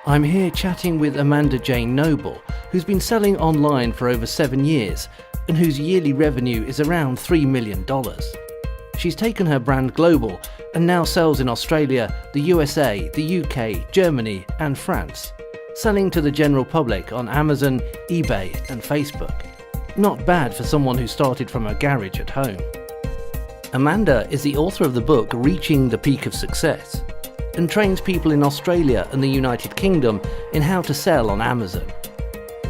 I'm here chatting with Amanda Jane Noble, who's been selling online for over 7 years and whose yearly revenue is around $3 million. She's taken her brand global and now sells in Australia, the USA, the UK, Germany and France, selling to the general public on Amazon, eBay and Facebook. Not bad for someone who started from a garage at home. Amanda is the author of the book Reaching the Peak of Success and trains people in Australia and the United Kingdom in how to sell on Amazon.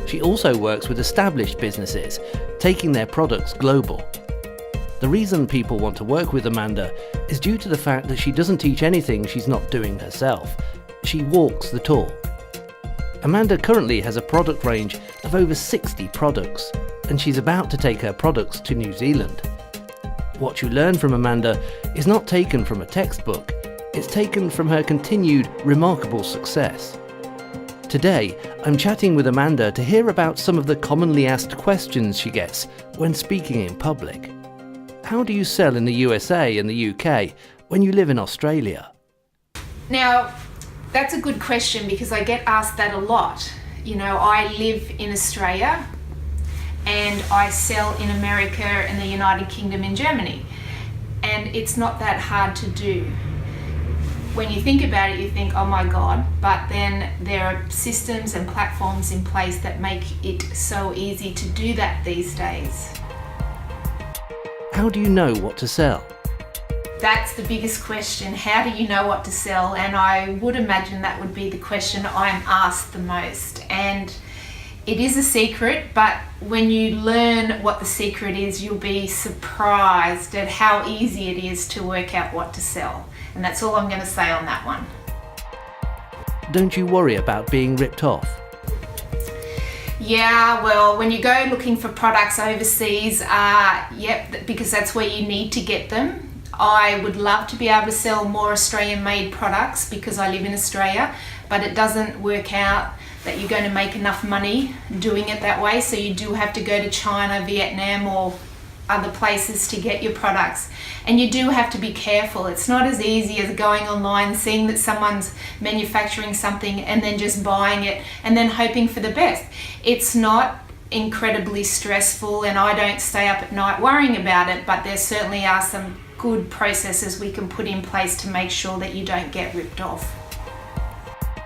She also works with established businesses, taking their products global. The reason people want to work with Amanda is due to the fact that she doesn't teach anything she's not doing herself. She walks the talk. Amanda currently has a product range of over 60 products, and she's about to take her products to New Zealand. What you learn from Amanda is not taken from a textbook, it's taken from her continued remarkable success. Today, I'm chatting with Amanda to hear about some of the commonly asked questions she gets when speaking in public. How do you sell in the USA and the UK when you live in Australia? Now, that's a good question because I get asked that a lot. You know, I live in Australia and I sell in America and the United Kingdom and Germany. And it's not that hard to do. When you think about it, you think, oh my God, but then there are systems and platforms in place that make it so easy to do that these days. How do you know what to sell? That's the biggest question. How do you know what to sell? And I would imagine that would be the question I'm asked the most. And it is a secret, but when you learn what the secret is, you'll be surprised at how easy it is to work out what to sell. And that's all I'm going to say on that one. Don't you worry about being ripped off? Yeah, well, when you go looking for products overseas, because that's where you need to get them. I would love to be able to sell more Australian-made products because I live in Australia, but it doesn't work out that you're going to make enough money doing it that way. So you do have to go to China, Vietnam, or other places to get your products. And you do have to be careful. It's not as easy as going online, seeing that someone's manufacturing something and then just buying it and then hoping for the best. It's not incredibly stressful and I don't stay up at night worrying about it, but there certainly are some good processes we can put in place to make sure that you don't get ripped off.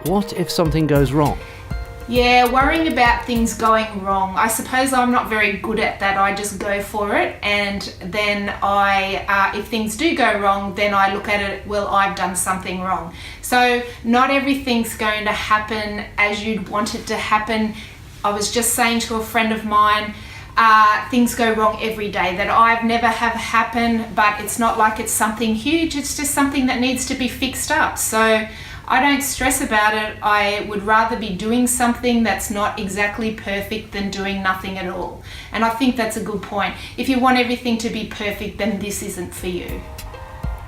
What if something goes wrong? Yeah, worrying about things going wrong. I suppose I'm not very good at that. I just go for it, and then if things do go wrong, then I look at it, well, I've done something wrong. So not everything's going to happen as you'd want it to happen. I was just saying to a friend of mine, things go wrong every day that I've never have happen, but it's not like it's something huge. It's just something that needs to be fixed up. So I don't stress about it. I would rather be doing something that's not exactly perfect than doing nothing at all. And I think that's a good point. If you want everything to be perfect, then this isn't for you.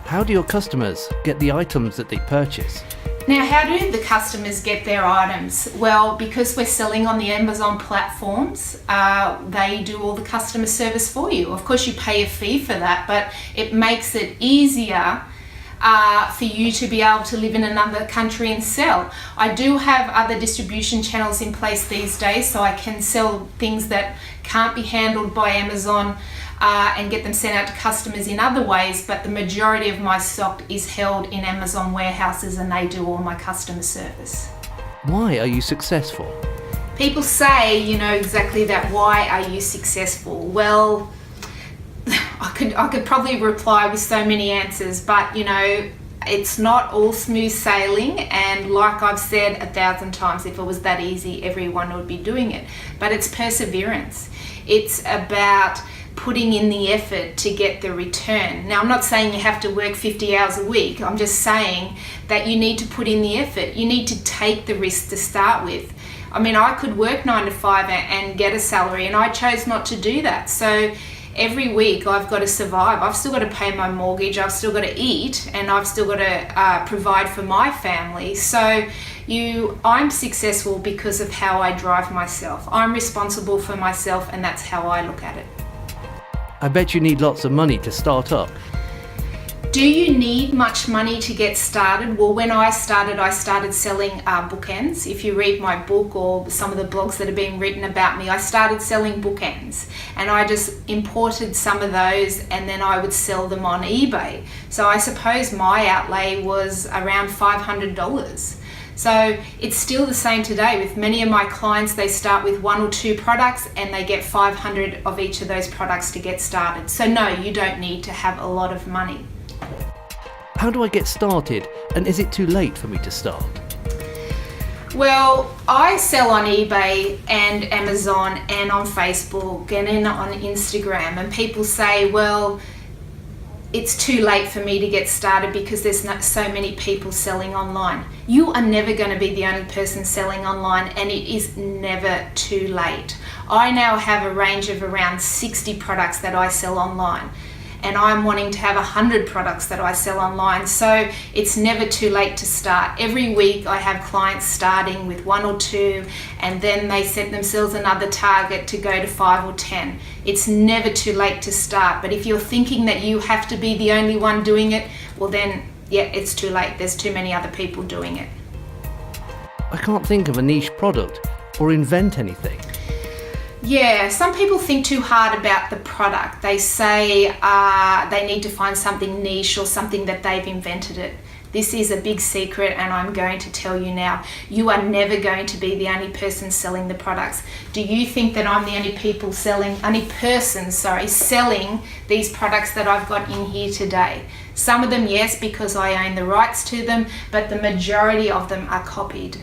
How do your customers get the items that they purchase? Now, how do the customers get their items? Well, because we're selling on the Amazon platforms, they do all the customer service for you. Of course, you pay a fee for that, but it makes it easier for you to be able to live in another country and sell. I do have other distribution channels in place these days, so I can sell things that can't be handled by Amazon and get them sent out to customers in other ways, but the majority of my stock is held in Amazon warehouses and they do all my customer service. Why are you successful? People say, you know, exactly that. Why are you successful? Well, I could probably reply with so many answers, but you know, it's not all smooth sailing, and like I've said 1,000 times, if it was that easy, everyone would be doing it. But it's perseverance. It's about putting in the effort to get the return. Now, I'm not saying you have to work 50 hours a week. I'm just saying that you need to put in the effort. You need to take the risk to start with. I mean, I could work 9 to 5 and get a salary, and I chose not to do that. So every week I've got to survive. I've still got to pay my mortgage, I've still got to eat, and I've still got to provide for my family. So I'm successful because of how I drive myself. I'm responsible for myself, and that's how I look at it. I bet you need lots of money to start up. Do you need much money to get started? Well, when I started selling bookends. If you read my book or some of the blogs that have been written about me, I started selling bookends, and I just imported some of those and then I would sell them on eBay. So I suppose my outlay was around $500. So it's still the same today with many of my clients. They start with 1 or 2 products and they get 500 of each of those products to get started. So no, you don't need to have a lot of money. How do I get started, and is it too late for me to start? Well, I sell on eBay and Amazon and on Facebook and on Instagram, and people say, well, it's too late for me to get started because there's not so many people selling online. You are never going to be the only person selling online, and it is never too late. I now have a range of around 60 products that I sell online, and I'm wanting to have 100 products that I sell online. So it's never too late to start. Every week I have clients starting with 1 or 2, and then they set themselves another target to go to 5 or 10. It's never too late to start. But if you're thinking that you have to be the only one doing it, well then, yeah, it's too late. There's too many other people doing it. I can't think of a niche product or invent anything. Yeah, some people think too hard about the product. They say they need to find something niche or something that they've invented it. This is a big secret, and I'm going to tell you now. You are never going to be the only person selling the products. Do you think that I'm the only person selling these products that I've got in here today? Some of them, yes, because I own the rights to them, but the majority of them are copied.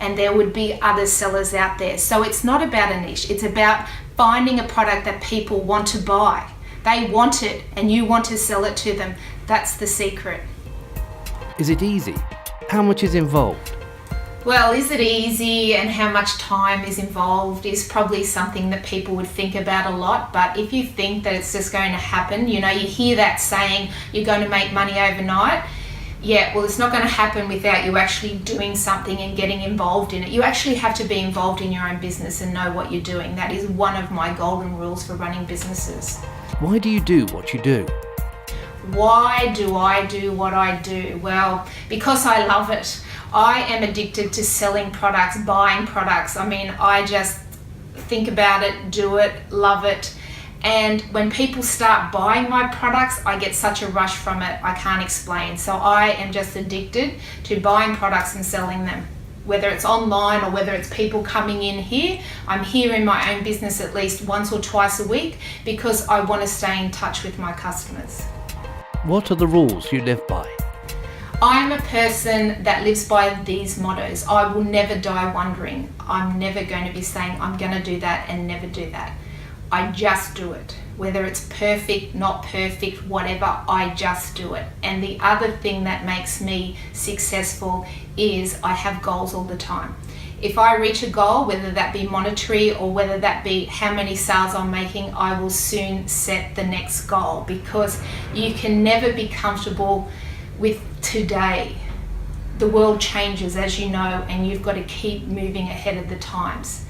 And there would be other sellers out there. So it's not about a niche. It's about finding a product that people want to buy. They want it and you want to sell it to them. That's the secret. Is it easy? How much is involved? Well, is it easy and how much time is involved is probably something that people would think about a lot. But if you think that it's just going to happen, you hear that saying you're going to make money overnight. Yeah, well, it's not going to happen without you actually doing something and getting involved in it. You actually have to be involved in your own business and know what you're doing. That is one of my golden rules for running businesses. Why do you do what you do? Why do I do what I do? Well, because I love it. I am addicted to selling products, buying products. I just think about it, do it, love it. And when people start buying my products, I get such a rush from it, I can't explain. So I am just addicted to buying products and selling them. Whether it's online or whether it's people coming in here, I'm here in my own business at least once or twice a week because I want to stay in touch with my customers. What are the rules you live by? I'm a person that lives by these mottos. I will never die wondering. I'm never going to be saying I'm going to do that and never do that. I just do it. Whether it's perfect, not perfect, whatever, I just do it. And the other thing that makes me successful is I have goals all the time. If I reach a goal, whether that be monetary or whether that be how many sales I'm making, I will soon set the next goal, because you can never be comfortable with today. The world changes, as you know, and you've got to keep moving ahead of the times.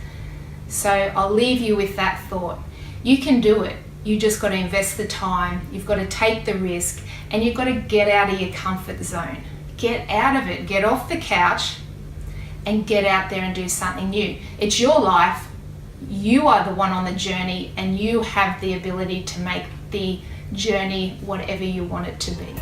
So I'll leave you with that thought. You can do it. You just got to invest the time, you've got to take the risk, and you've got to get out of your comfort zone. Get out of it, get off the couch and get out there and do something new. It's your life, you are the one on the journey, and you have the ability to make the journey whatever you want it to be.